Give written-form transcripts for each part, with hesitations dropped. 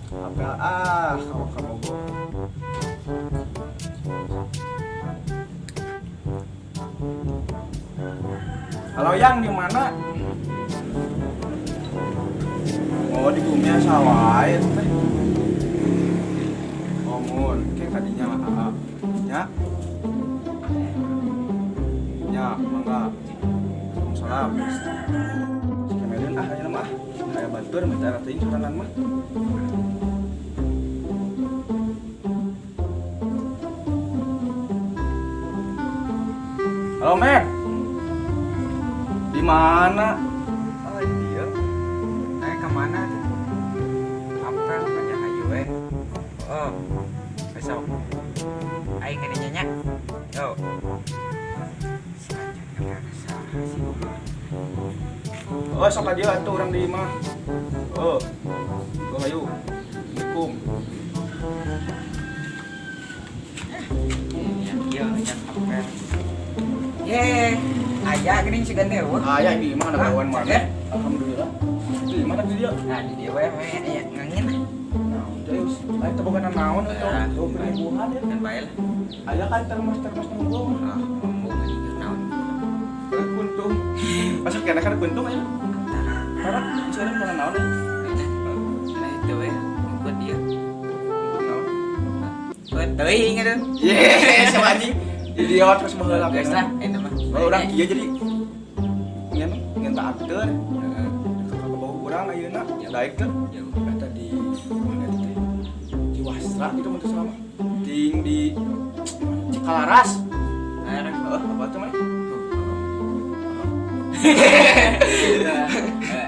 Apa kamu Halo yang di mana? Oh di bumi sawah itu teh. Omun, kayak tadinya nya. Nya, mangga. Salam. Kemudian ayeuna mah aya batur minta teuing sorangan mah. Halo, Mer. Di mana? Oh iya. Ke mana? Apa banyak ayu Oh. Besok. Aing ngene nyanyi. Yo. Oh, sok aja atuh urang di imah. Oh. Gong ayu. Assalamualaikum. Iya, nyanyi apa? Ye, aya geuning si gandeu. Aya di imah ada kawan mah. Alhamdulillah. Di mana dia? Nah, di dia we aya ngangin. Nah, terus ayo teboganan naon atuh? Oh, penipuan ya. Kan bae lah. Aya kan termos nunggu. Ah, ngomong naon. Kuntung. Masuk kena kan kuntung aja. Karena misalnya mana naon ya? Nah, itu we ikut dia. Naon? Ikut teuing atuh. Ye, sama anjing. Idiot terus baheula Geus lah, eta mah. Oh, urang kieu jadi ngen tak akteur. Kakak bawa urang ayeuna daek teh. Eta di mana itu teh? Di Wasra gitu mah teh selama. Di Cikalaras. Apa tuh mah?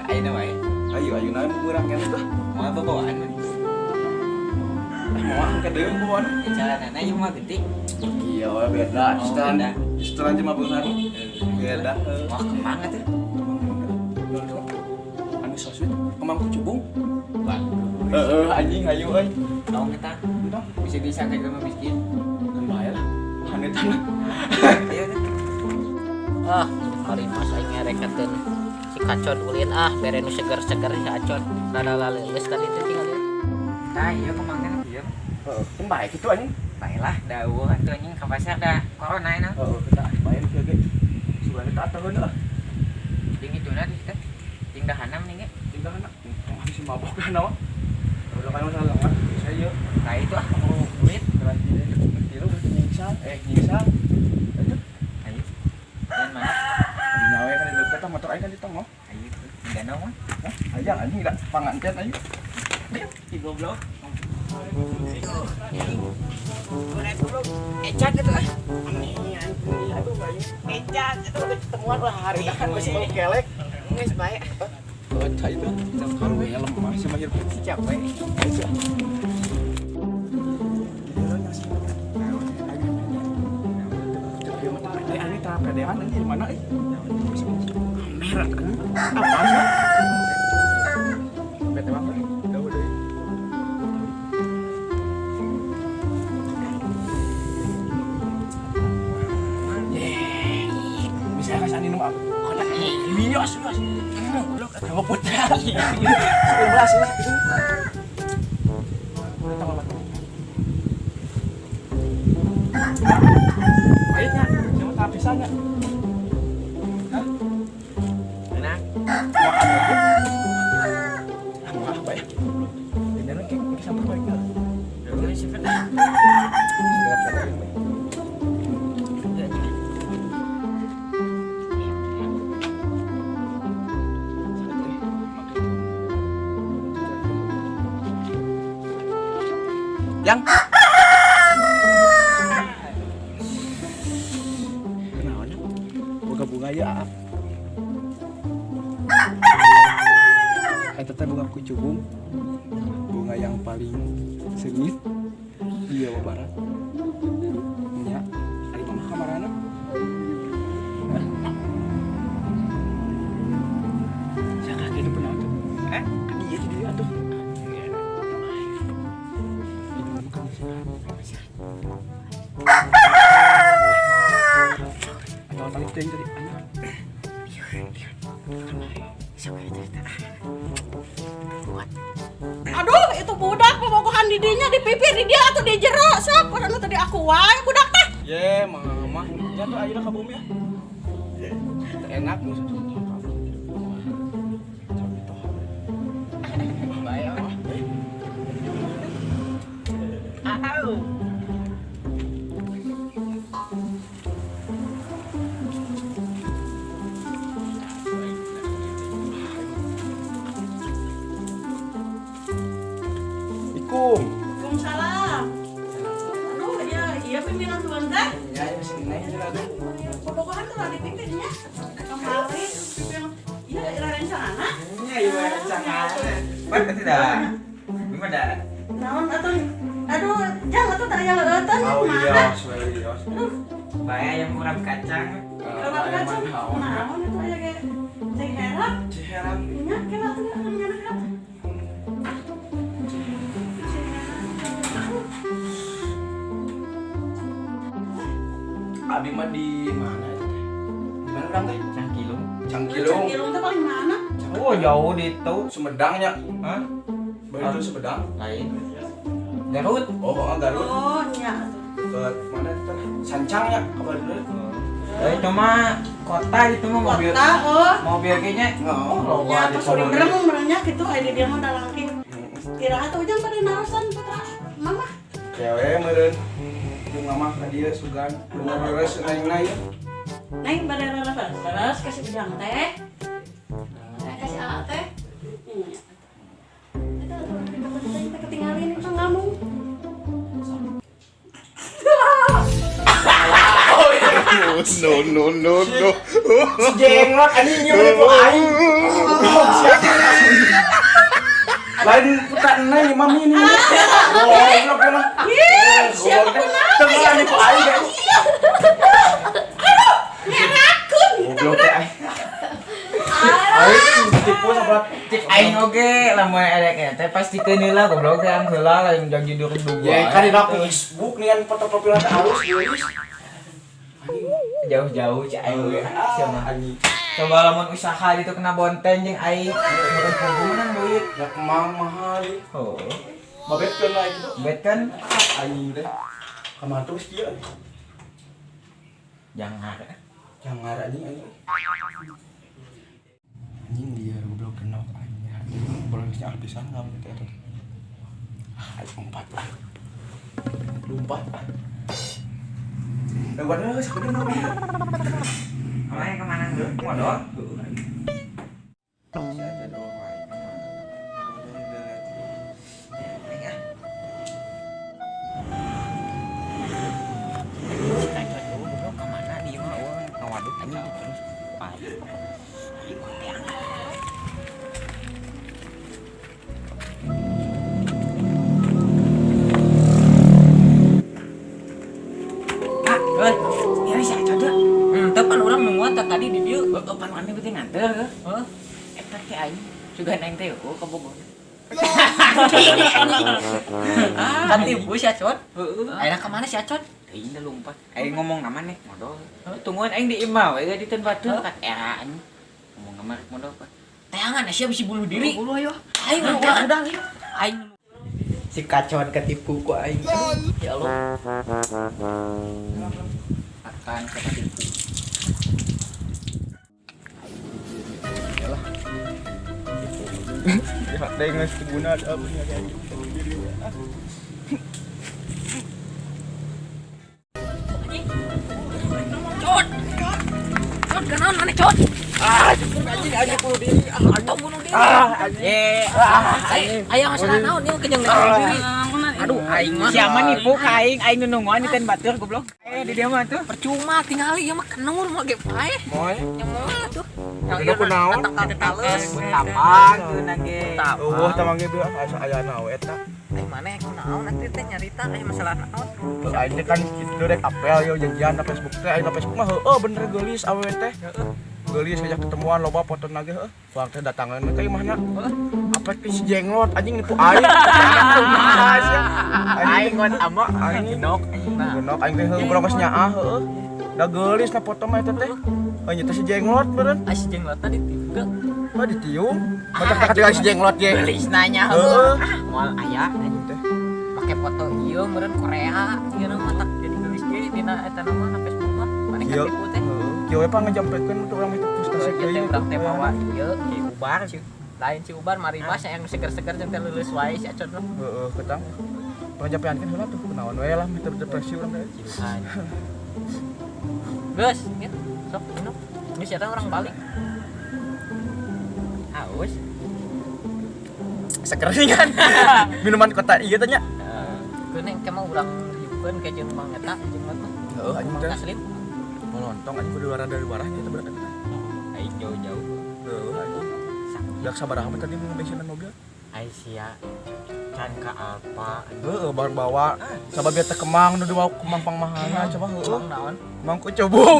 Ayeuna wae. Ayeuna urang kene teh. Moal bawaan mah. Moal ke deui bawaan. Jalanana ieu mah geuting. Iya, beda. Oh, Setelan beda. cuma beungan. Beda. Wah, kemang atuh. Anu sosmed kemang kucubung. Waduh. Anjing ayu euy. Naon eta? Udah, Bisa kayak sama miskin. kan bae lah. Hanetan lah. Iya tuh. Hari mas aing ngereketin si kacon ulin bere nu seger-seger si kacon rada laleus tadi teh tinggal lihat. Tah ieu kemangna ieu. Kan bae kitu anjing. Baiklah, dawuh atuh anjing ka pasar dah corona na. Kita bae kieu ge. Sugan eta ataheun lah. Ting ituna di teh. Ting dahanam nih ge. Tinggal anak. Masih mabok kan naon? Udah kan masalah kan. Saya Nah itu mau duit. jalan tilu nyiksa. Nyiksa. Itu Ayo. Dan mana? di nyawe kan di dekat motor aing kan di tengah. Ayo. Ganau mah. Hah? Aja anjing enggak panganten aja. Di goblok. Ecat itu Aduh bae. Ecat itu ketemuan lah hari Kan masih mau kelek. Geus bae. Cai itu. Kalau gue lemah sama hiruk. Capek. Ini pedean ini di mana? Merah kan? Apa sih? Bete banget. Jauh deh. Bisa kasih anu mah. Kotak bios. Goblok ada putra. 11 ini. Airnya, cuma tak bisanya. Hah? Enak. Makan aja. Mau apa ya? Ini lagi sampai baik lah. Dulu sih pernah. Segera pada ini. Yang kenalnya bunga ya eta teh bunga kucubung bunga yang paling sengit di Jawa Barat nya ari mah kamarana jangan gitu pernah tuh iya di dia tuh atau tadi ting tadi Aduh, itu budak bukan di dinya, di pipi di dia atau di jero sok orang tadi aku wae budak teh. Ye, mama jatuh aja ke bumi ya. Enak musuh. Waalaikumsalam. Aduh, iya pimpinan tuan teh. Ya, sini aja ada. Pokoknya tuh di pipinya. Kembali iya rencana. Iya rencana. Mana tidak? Gimana? Naon atuh? Aduh, jangan atuh tanya leuteun. Oh iya, serius. Bayar yang murah kacang. Kalau kacang, naon itu aya ge ceherak. Ciherang. Nya kena tuh nyana. Abi mah di mana itu teh? Di mana orang teh? Cangkilung. Cangkilung. Cangkilung teh paling mana? Oh jauh di itu. Sumedangnya. Hah? Baru itu Sumedang. Lain. Garut. Oh, Garut. Oh, nya Ke mana itu teh? Sancangnya kabar dulu. Itu mah kota itu mah mobil. kota oh. Mobil kayaknya. Oh, Ya pas udah bereng gitu aya dia mah dalangkin. Kira atuh jangan pada narosan putra mama. Cewek meureun. Jeung mama ka dieu sugan. Lu beres naik-naik. Naik pada leres kasih bejang teh. Kasih ala teh. Kita ketinggalin itu ngamung. No. Si jenglot anjing nyuruh ku aing. Lain putra nai mami ini. Goblok emang. Ih, siapa kenal? Tengah ni ku aing deh. Ngerakun. Goblok teh aing. Aing tipu sabar. Cik aing oge lamun ada kaya teh pastikeun heula goblok teh am heula lain jeung judul kedua. Ya kan di Facebook nih kan foto profil teh halus geus. Jauh-jauh cik aing oge. Siapa? Anjing. Coba lamun usaha itu kena bonteng jeung aing. Bukan kudu menang duit. Ya kemang mahal. Oh. Babetkeun lah itu. Bet kan Anjing teh. Kamar terus dia. jangan. Jangan anjing anjing. Anjing dia goblok kenal anjing. Bolehnya pisan kamu teh. Empat lah. Lompat. Nah, waduh, sebenarnya mau Amanya kemana dulu? Modal? Saya doang. Kemana dia mah? Waduh, ini terus. Tepan orang nungguan tadi di dia. Pan mana penting nganter ke? Heeh. Eta teh aing juga neng teh ka Bogor. Kan tipu si Acot. Heeh. Ayeuna ka mana si Acot? Aing udah lompat. Aing ngomong nama nih modal. Tungguan aing di imah we di tempat teu kat era anjing. Ngomong nama rek modal apa? Teangan sia bisi bunuh diri. Bulu ayo. Aing udah aing Si kacauan ketipu ku aing. ya Allah. Akan kata tipu. Ya, dengan seguna ada punya kayak Cot kanan mana Cot? Anjing bunuh diri. Atau bunuh diri. Aya masalah naon ieu kenyang bunuh diri. Aduh aing mah. Siapa nipu ka aing nu nungguan di ten batur goblok. Di dia mah tuh. Percuma tingali ieu mah kenur mah ge pae. moy. Yang moal tuh. Udah kunaon? Tales. Tapan tuh nage. Eueuh tamang ge beus asa ayana we eta. Ai maneh kunaon nanti teh nyarita aya masalah naon. Terus aing teh kan kitu rek apel yo janjian na Facebook teh, aing na Facebook mah heueuh bener geulis awewe teh. Geulis aya ketemuan loba fotona ge heuh. Pulang teh datangan ka imahna. Apa teh si jenglot anjing nipu aing. Aing ngon ama Aing nok. Genok aing teh heueuh urang geus nyaah heueuh. Da geulis na foto mah eta teh. Nya teh si jenglot beureun. Ai si jenglot tadi tiga. Ditiung. Mata ka si jenglot ge. Gelis nanya Heeh. moal aya Anjing teh. make foto ieu meureun Korea ieu mah tak jadi geus ge dina eta nama Facebook mah maneh Kieu. kan tipu teh Kieu we pangajampetkeun untuk urang itu frustasi ieu teh teh. urang teh mawa ieu si Ubar lain si Ubar Marimas yang seger-seger jeung teh leuleus wae si Acon mah Heeh, ketang. Pangajapean kan heula tuh kunaon we lah meuter depresi urang teh. geus gitu sok minum ini siapa orang balik haus Sekeringan. Minuman kota ieu teh nya. Keuneng kemah urang ribueun ke jeung Mang Eta jeung mah Heeh, anjing teh. Taslim Melontong anjing kudu dari warahnya itu berat. aing jauh-jauh Heeh, anjing. Dak sabaraha mah tadi mau bensinan mobil? ai sia can ka apa Heeh, bawa sabab biar teh kemang nu dibawa kemang pangmahana coba heeh. Kemang naon Mangku cubung.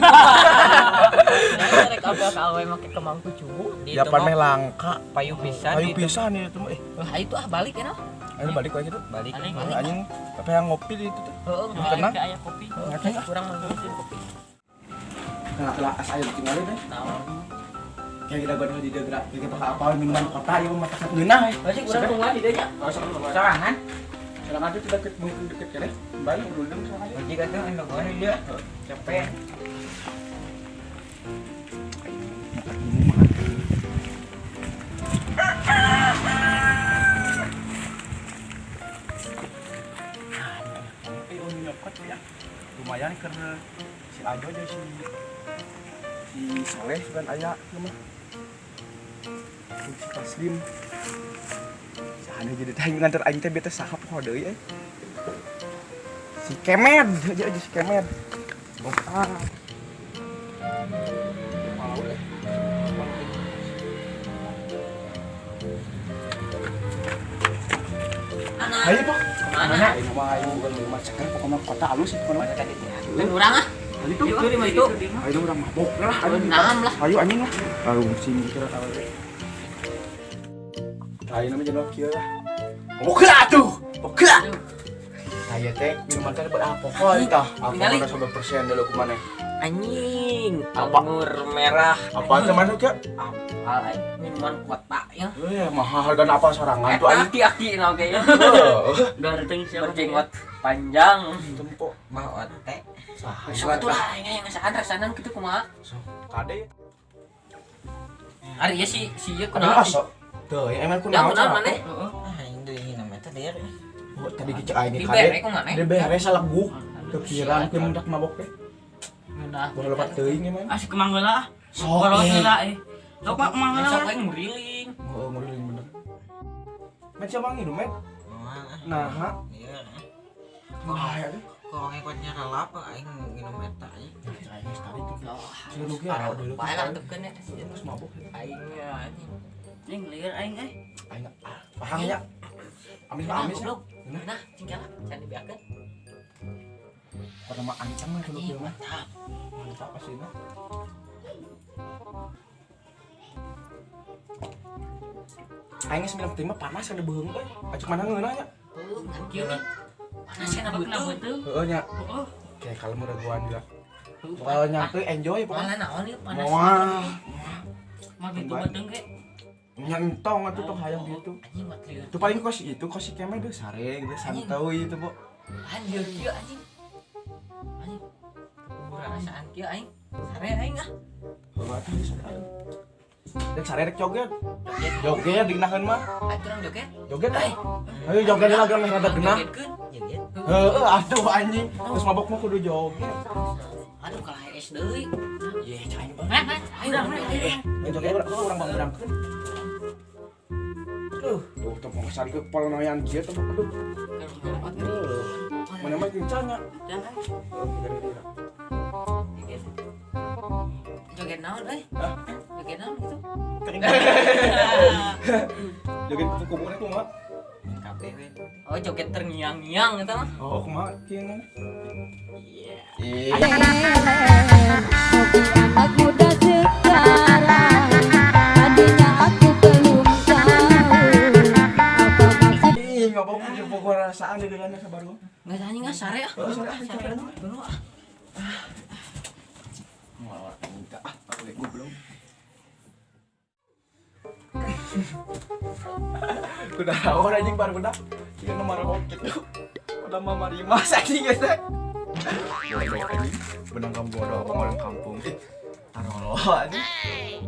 rek apa ka awe make kemangku cubu di Ya pan meh langka. payu pisan Ayo gitu. pisan itu mah. Itu balik ya no Ayo balik lagi tuh. balik Anjing apa yang ngopi di itu tuh. heeh Tenang. aya kopi Ngateng ah. kurang mengusin kopi Lah as aya tinggal deh. naon Kayak kita gua di gerak kita pakai apa minuman kota ieu mah tak ngeunah. masih kurang tunggu di dieu nya Sorangan. Sekarang aja kita deket mungkin deket kan ya. Balik dulu sekarang aja. Jika tuh enggak boleh dia. Capek. Lumayan karena si Ajo aja si Soleh kan ayah mah si Taslim sana jadi teh nganter aing teh beta sahab kode ya si Kemed aja si Kemed bongkar mau deh ayo pak mana ini mah ayo bukan rumah sekarang pokoknya kota halus itu kan kan urang ah itu itu ayo udah mabok lah ayo naam lah ayo anjing lah aduh sini kira awal ayo namanya jenok kieu lah mabok lah tuh mabok lah saya teh minuman teh beralkohol tah alkohol udah 100% dulu kemana anjing Apa? anggur merah apa teman tuh apal minuman kota ya ya mahal harga apa sorangan tuh anjing aki-aki nah kayaknya ganteng siapa jenggot panjang tempo Mau otek. sok tuh lah yang ngasaan rasanan gitu kumaha kade ari ya si ieu ada kunaon asok tuh yang emang kunaon kunaon maneh Ah, ini namanya tadi ya. oh tadi kicek aing dibere kade ku maneh dibere saleguk kepikiran ke mendak mabok teh Udah. boleh lepat teuing ya man Asik kemanggala. sok Kalau eh tidak Sok mak kemanggala. sok aing ngeriling oh ngeriling bener men siapa ngilu men nah ha Iya. ah ya deh Kalau ngikutnya kalap, aing minum eta aja. aing sekali tuh seluruh ge parah dulu bae lah tepkeun ya terus mabok aing anjing Cing lieur aing aing paham ya amis amis ya nah tinggal can dibiarkeun pada mah ancang mah dulu anjing mah mantap mantap pasti mah aing geus minum teh mah panas kada beung euy acuk mana ngeunah nya kieu panas kana Kenapa beuteung tuh? heueuh nya Oh, kayak kalem raguan juga pokoknya tuh enjoy pokoknya malah naon ieu panas moal mah gitu betung ge. nyentong atuh tong hayang gitu anjing mah lieur itu paling kos itu kos si kemeh deh sare gitu santai itu bu anjir kieu anjing anjing kurang rasaan kieu aing sare aing ah bawa tuh sare dek sare dek joget joget joget dinahan mah aturan joget joget ay ayo joget lagi mah rada genah jogetkeun joget heeh atuh anjing terus mabok mah kudu joget aduh kalah es deui ye cain Urang joget urang bang urang tuh tuh mau kesari ke polnoyan kieu tuh aduh mana mah kencangnya Jangan. joget naon euy Hah? joget naon gitu joget kuku-kuku itu mah KPW. oh joget terngiang-ngiang eta mah oh kumaha kieu mah iya Anak muda sekarang tadinya aku belum tahu apa maksud ih ngapa punya pokok rasaan di dalamnya sabar gua nggak tanya nggak sare ah oh sare sare dulu ah mau minta aku lihat belum udah awal anjing baru udah iya nomor roket tuh nama Marimas anjing eta. Bodoh anjing. Benang kamu bodoh apa orang kampung. Taruh lo anjing.